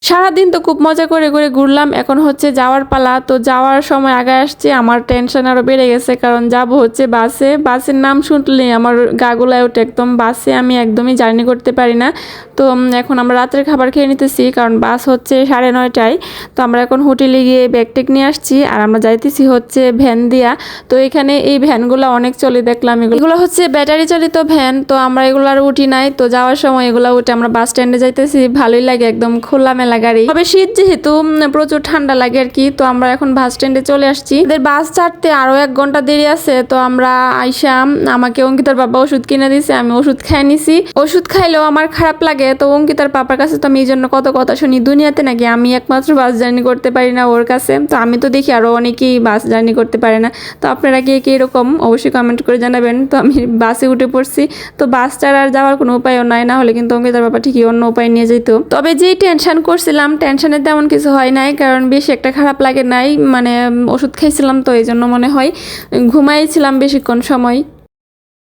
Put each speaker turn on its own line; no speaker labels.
সারাদিন তো খুব মজা করে করে ঘুরলাম, এখন হচ্ছে যাওয়ার পালা। তো যাওয়ার সময় আগে আসছে, আমার টেনশন আরও বেড়ে গেছে, কারণ যাব হচ্ছে বাসে। বাসের নাম শুনলেই আমার গা গোলায় ওঠে একদম। বাসে আমি একদমই জার্নি করতে পারি না। তো এখন আমরা রাতের খাবার খেয়ে নিতেছি, কারণ বাস হচ্ছে 9:30টায়। তো আমরা এখন হোটেলে গিয়ে ব্যাগ টেক নিয়ে আসছি, আর আমরা যাইতেছি হচ্ছে ভ্যান দিয়া। তো এখানে এই ভ্যানগুলো অনেক চলে দেখলাম, এগুলো হচ্ছে ব্যাটারি চালিত ভ্যান। তো আমরা এগুলো আর উঠি নাই। তো যাওয়ার সময় এগুলো উঠে আমরা বাস স্ট্যান্ডে যাইতেছি, ভালোই লাগে, একদম খোলামেলা গাড়ি। তবে শীত যেহেতু প্রচুর ঠান্ডা লাগে আর কি। তো আমরা এখন বাস স্ট্যান্ডে চলে আসছি, এদের বাস ছাড়তে আরো 1 ঘন্টা দেরি আছে। তো আমরা আইসা, আমাকে অঙ্কিতার বাবা ওষুধ কিনে দিছে, আমি ওষুধ খাই নিছি। ওষুধ খাইলেও আমার খারাপ লাগে। তো অঙ্কিতার পাপার কাছে তো আমি এই জন্য কত কথা শুনি, দুনিয়াতে নাকি আমি একমাত্র বাস জার্নি করতে পারি না ওর কাছে। তো আমি তো দেখি আরো অনেকেই বাস জার্নি করতে পারে না। তো আপনারা কে কে এরকম অবশ্যই কমেন্ট করে জানাবেন। তো আমি বাসে উঠে পড়ছি। তো বাস ছাড়া আর যাওয়ার কোনো উপায়ও নাই, না হলে কিন্তু অঙ্কিতার বাবা ঠিকই অন্য উপায় নিয়ে যেত। তবে যেই টেনশন করছিলাম, টেনশনে তেমন কিছু হয় নাই, কারণ বেশি একটা খারাপ লাগে নাই। মানে ওষুধ খাইছিলাম তো এই জন্য মনে হয় ঘুমাইছিলাম বেশিক্ষণ সময়।